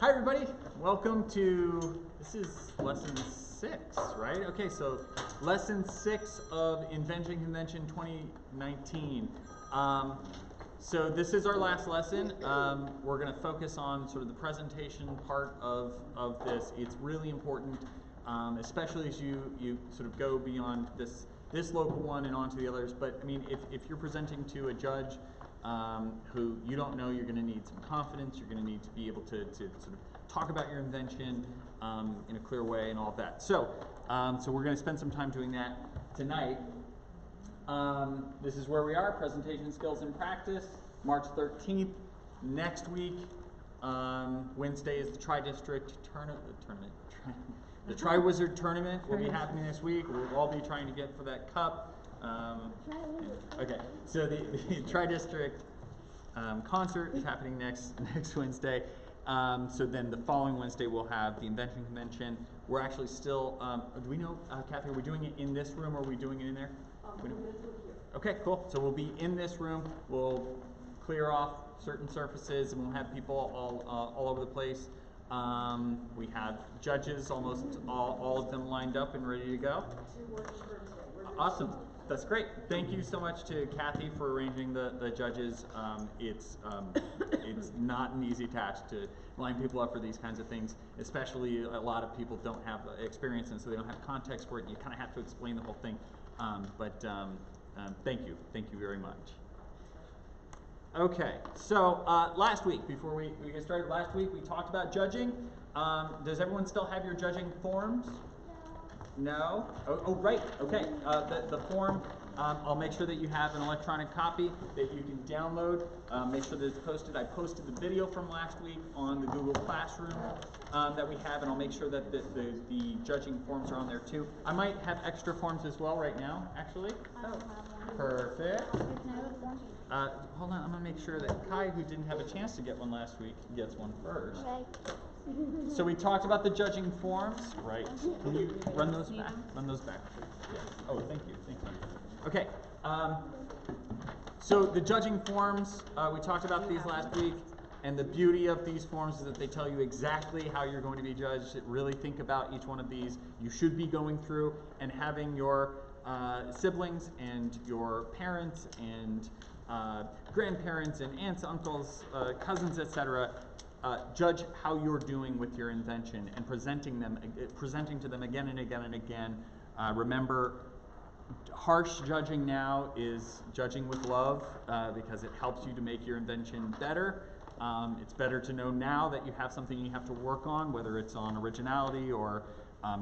Hi everybody, welcome to, this is lesson 6, right? Okay, so lesson 6 of Invention Convention 2019. So this is our last lesson. We're going to focus on sort of the presentation part of this. It's really important, especially as you sort of go beyond this local one and onto the others. But I mean, if you're presenting to a judge who you don't know, you're going to need some confidence. You're going to need to be able to sort of talk about your invention in a clear way and all of that. So, so we're going to spend some time doing that tonight. This is where we are, presentation skills in practice, March 13th. Next week, Wednesday is the Tri-District tournament. The Tri-Wizard tournament will be happening this week. We'll all be trying to get for that cup. Okay, so the Tri-District concert is happening next Wednesday. So then the following Wednesday we'll have the Invention Convention. We're actually still, do we know, Kathy, are we doing it in this room or are we doing it in there? Okay, cool. So we'll be in this room. We'll clear off certain surfaces and we'll have people all over the place. We have judges, almost all of them lined up and ready to go. Awesome. That's great. Thank you so much to Kathy for arranging the judges. It's not an easy task to line people up for these kinds of things, especially a lot of people don't have experience and so they don't have context for it. You kind of have to explain the whole thing. Thank you. Thank you very much. Okay, so last week, before we get started, last week we talked about judging. Does everyone still have your judging forms? No? Oh, right. Okay. The form, I'll make sure that you have an electronic copy that you can download. Make sure that it's posted. I posted the video from last week on the Google Classroom that we have, and I'll make sure that the judging forms are on there too. I might have extra forms as well right now, actually. Oh, perfect. Hold on. I'm going to make sure that Kai, who didn't have a chance to get one last week, gets one first. So we talked about the judging forms, right? Can you run those back? Run those back. Yes. Oh, thank you. Thank you. Okay. So the judging forms, we talked about these last week, and the beauty of these forms is that they tell you exactly how you're going to be judged. Really think about each one of these. You should be going through and having your siblings and your parents and grandparents and aunts, uncles, cousins, etc. Judge how you're doing with your invention and presenting to them again and again and again. Remember, harsh judging now is judging with love because it helps you to make your invention better. It's better to know now that you have something you have to work on, whether it's on originality or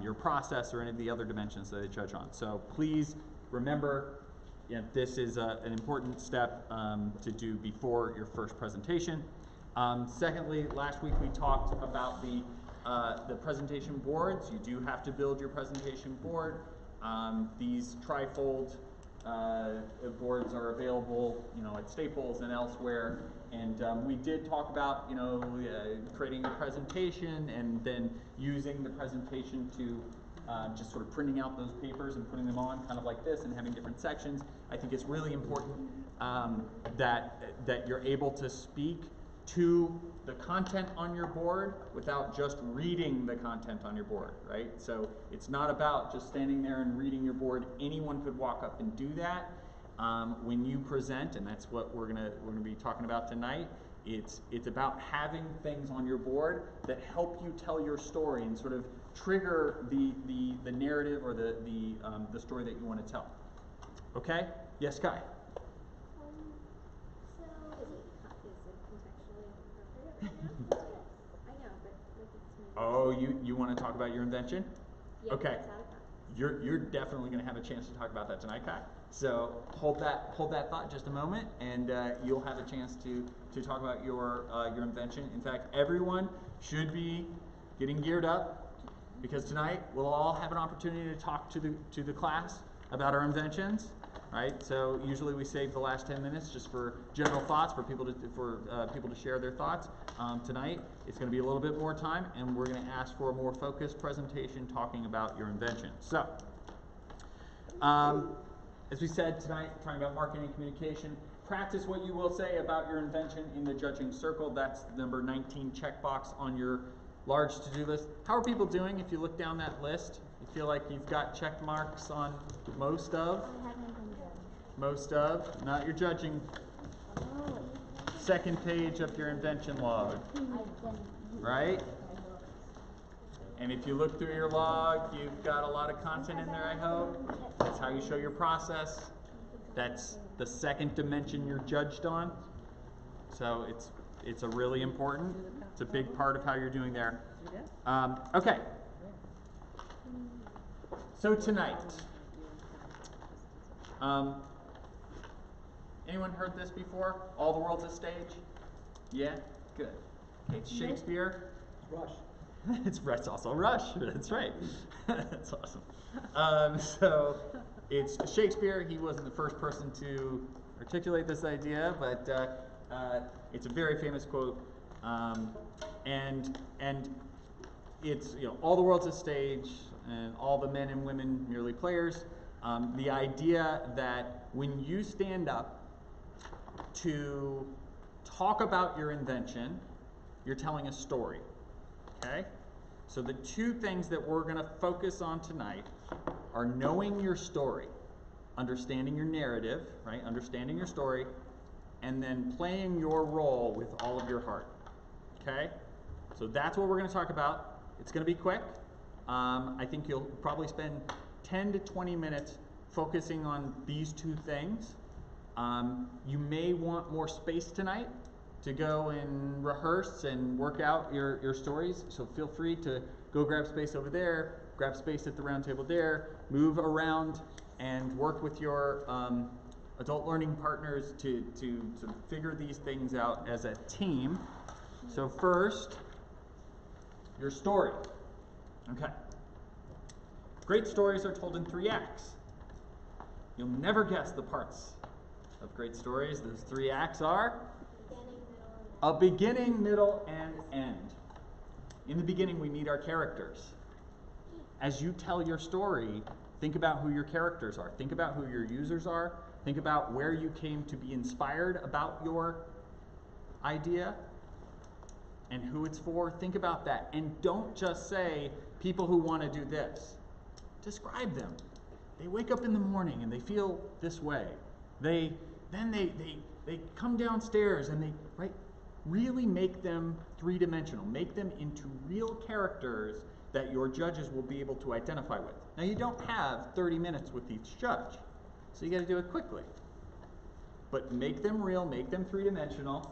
your process or any of the other dimensions that they judge on. So please remember, this is an important step to do before your first presentation. Secondly, last week we talked about the presentation boards. You do have to build your presentation board. These trifold boards are available, at Staples and elsewhere. And we did talk about, creating a presentation and then using the presentation to just sort of printing out those papers and putting them on kind of like this and having different sections. I think it's really important that you're able to speak to the content on your board without just reading the content on your board, right? So it's not about just standing there and reading your board. Anyone could walk up and do that. When you present, and that's what we're gonna be talking about tonight, it's about having things on your board that help you tell your story and sort of trigger the narrative or the story that you want to tell. Okay? Yes, Kai. Oh, you want to talk about your invention? Yeah, okay. You're definitely going to have a chance to talk about that tonight, Kai. So hold that thought just a moment, and you'll have a chance to talk about your invention. In fact, everyone should be getting geared up because tonight we'll all have an opportunity to talk to the class about our inventions. Right, so usually we save the last 10 minutes just for general thoughts, for people to share their thoughts. Tonight it's going to be a little bit more time, and we're going to ask for a more focused presentation talking about your invention. So, as we said tonight, talking about marketing and communication. practice what you will say about your invention in the judging circle. That's the number 19 checkbox on your large to-do list. How are people doing if you look down that list? You feel like you've got check marks on most of? Most of, not your judging. Second page of your invention log, right? And if you look through your log, you've got a lot of content in there, I hope. That's how you show your process. That's the second dimension you're judged on. So it's a really important, it's a big part of how you're doing there. Okay. So tonight, anyone heard this before? All the world's a stage? Yeah? Good. Okay, it's Shakespeare. Rush. It's also Rush. That's right. That's awesome. So it's Shakespeare. He wasn't the first person to articulate this idea, but it's a very famous quote. And it's, you know, all the world's a stage, and all the men and women merely players. The idea that when you stand up to talk about your invention, you're telling a story. Okay? So the two things that we're going to focus on tonight are knowing your story, understanding your narrative, right? Understanding your story, and then playing your role with all of your heart. Okay? So that's what we're going to talk about. It's going to be quick. I think you'll probably spend 10 to 20 minutes focusing on these two things. You may want more space tonight to go and rehearse and work out your stories, so feel free to go grab space over there, grab space at the round table there, move around and work with your adult learning partners to figure these things out as a team. So first, your story. Okay. Great stories are told in 3 acts. You'll never guess the parts of great stories. Those 3 acts are a beginning, middle, and end. In the beginning, we meet our characters. As you tell your story, think about who your characters are. Think about who your users are. Think about where you came to be inspired about your idea and who it's for. Think about that. And don't just say, people who want to do this. Describe them. They wake up in the morning and they feel this way. They come downstairs and they, right? Really make them 3-dimensional. Make them into real characters that your judges will be able to identify with. Now, you don't have 30 minutes with each judge, so you got to do it quickly. But make them real, make them 3-dimensional.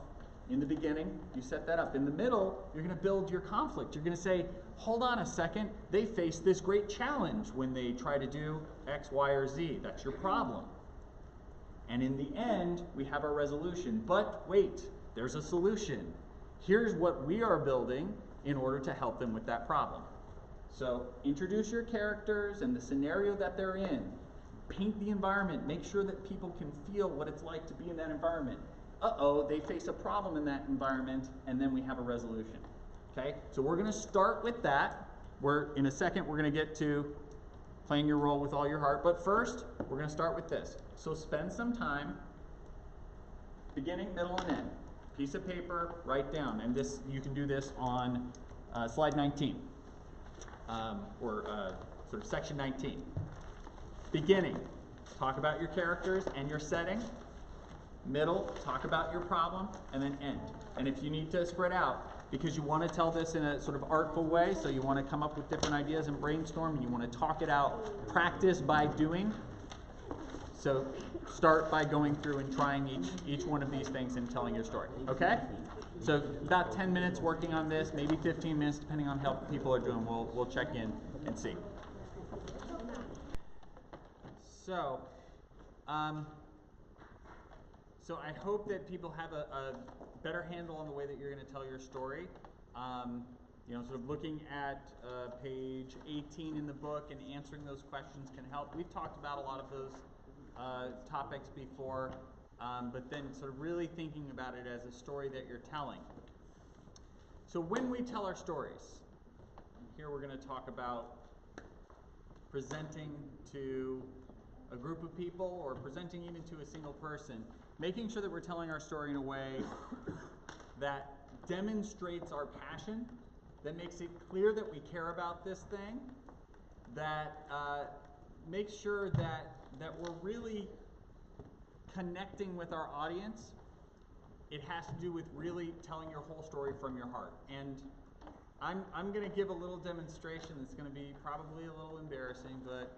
In the beginning, you set that up. In the middle, you're going to build your conflict. You're going to say, hold on a second, they face this great challenge when they try to do X, Y, or Z. That's your problem. And in the end, we have our resolution. But wait, there's a solution. Here's what we are building in order to help them with that problem. So introduce your characters and the scenario that they're in. Paint the environment. Make sure that people can feel what it's like to be in that environment. Uh-oh, they face a problem in that environment, and then we have a resolution. Okay? So we're going to start with that. In a second, we're going to get to playing your role with all your heart. But first, we're going to start with this. So spend some time, beginning, middle, and end. Piece of paper, write down. And this, you can do this on slide 19, or sort of section 19. Beginning, talk about your characters and your setting. Middle, talk about your problem, and then end. And if you need to spread out, because you want to tell this in a sort of artful way, so you want to come up with different ideas and brainstorm, you want to talk it out, practice by doing. So start by going through and trying each one of these things and telling your story, okay? So about 10 minutes working on this, maybe 15 minutes, depending on how people are doing. We'll check in and see. So, So I hope that people have a better handle on the way that you're going to tell your story. Sort of looking at page 18 in the book and answering those questions can help. We've talked about a lot of those topics before, but then sort of really thinking about it as a story that you're telling. So when we tell our stories, here we're going to talk about presenting to a group of people or presenting even to a single person. making sure that we're telling our story in a way that demonstrates our passion, that makes it clear that we care about this thing, that makes sure that we're really connecting with our audience. It has to do with really telling your whole story from your heart. And I'm going to give a little demonstration that's going to be probably a little embarrassing, but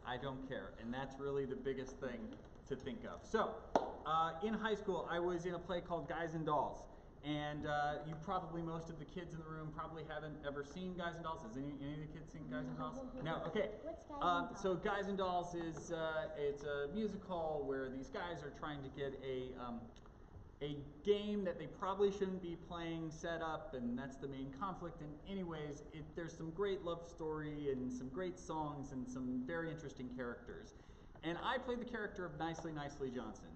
I don't care. And that's really the biggest thing to think of. So, in high school, I was in a play called Guys and Dolls. And you probably, most of the kids in the room probably haven't ever seen Guys and Dolls. Has any of the kids seen Guys and Dolls? No? Okay. What's Guys and Dolls? So Guys and Dolls is, it's a musical where these guys are trying to get a game that they probably shouldn't be playing set up, and that's the main conflict. And anyways, there's some great love story and some great songs and some very interesting characters. And I played the character of Nicely Nicely Johnson.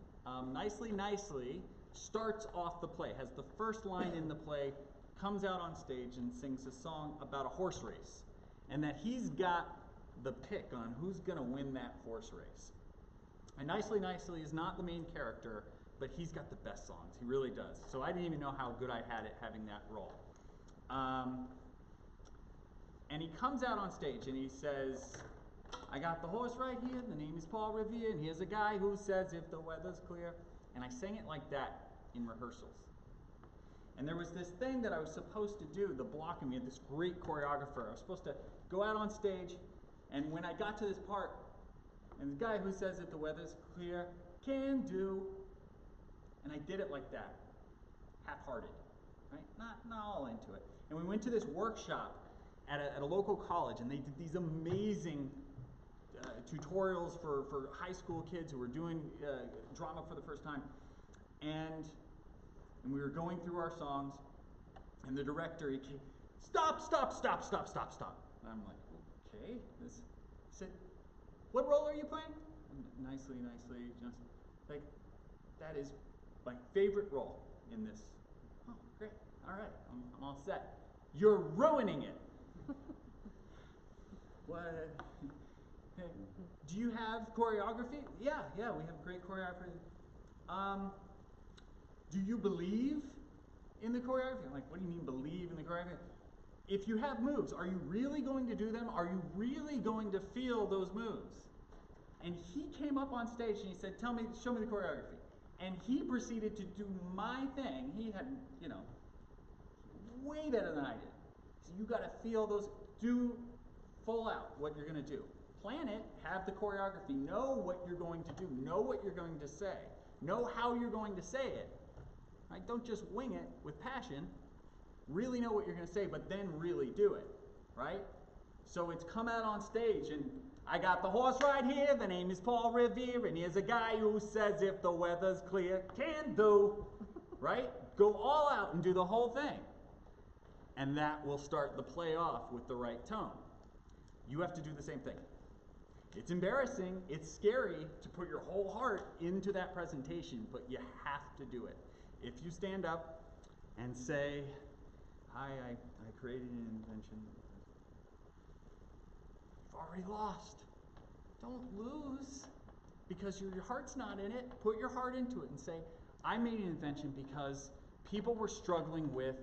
Nicely Nicely starts off the play, has the first line in the play, comes out on stage and sings a song about a horse race, and that he's got the pick on who's going to win that horse race. And Nicely Nicely is not the main character, but he's got the best songs. He really does. So I didn't even know how good I had it having that role. And he comes out on stage and he says, I got the horse right here, the name is Paul Revere, and here's a guy who says if the weather's clear. And I sang it like that in rehearsals. And there was this thing that I was supposed to do, the blocking. We had this great choreographer. I was supposed to go out on stage, and when I got to this part, and the guy who says that the weather's clear can do, and I did it like that, half-hearted, right? Not all into it. And we went to this workshop at a local college, and they did these amazing tutorials for high school kids who were doing drama for the first time. And we were going through our songs, and the director, he came, stop. And I'm like, okay. He said, what role are you playing? Nicely, Johnson. Like, that is my favorite role in this. Oh, great. All right, I'm all set. You're ruining it. What? Hey, do you have choreography? Yeah, we have great choreography. Do you believe in the choreography? I'm like, what do you mean believe in the choreography? If you have moves, are you really going to do them? Are you really going to feel those moves? And he came up on stage and he said, show me the choreography. And he proceeded to do my thing. He had, way better than I did. So you got to feel those, do full out what you're going to do. Plan it, have the choreography, know what you're going to do, know what you're going to say, know how you're going to say it. Right? Don't just wing it with passion. Really know what you're going to say, but then really do it. Right? So it's come out on stage, and I got the horse right here, the name is Paul Revere, and here's a guy who says if the weather's clear, can do. Right? Go all out and do the whole thing. And that will start the play off with the right tone. You have to do the same thing. It's embarrassing, it's scary to put your whole heart into that presentation, but you have to do it. If you stand up and say, hi, I created an invention, you've already lost. Don't lose, because your heart's not in it. Put your heart into it and say, I made an invention because people were struggling with,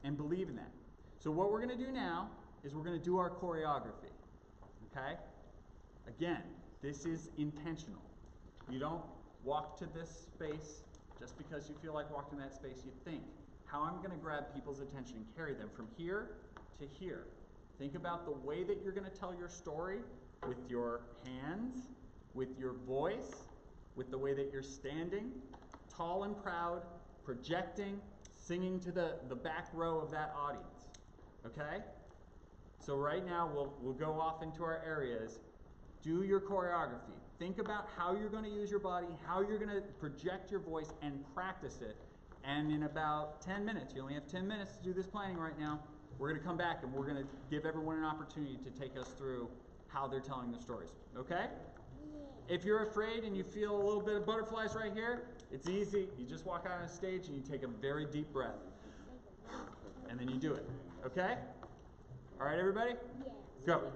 and believe in that. So what we're going to do now is we're going to do our choreography. Okay? Again, this is intentional. You don't walk to this space just because you feel like walking that space. You think, how I'm going to grab people's attention and carry them from here to here. Think about the way that you're going to tell your story with your hands, with your voice, with the way that you're standing, tall and proud, projecting, singing to the back row of that audience. Okay? So right now, we'll go off into our areas. Do your choreography. Think about how you're going to use your body, how you're going to project your voice, and practice it. And in about 10 minutes, you only have 10 minutes to do this planning right now, we're going to come back and we're going to give everyone an opportunity to take us through how they're telling their stories. Okay? If you're afraid and you feel a little bit of butterflies right here, it's easy. You just walk out on stage and you take a very deep breath. And then you do it. Okay? All right, everybody? Yes. Go.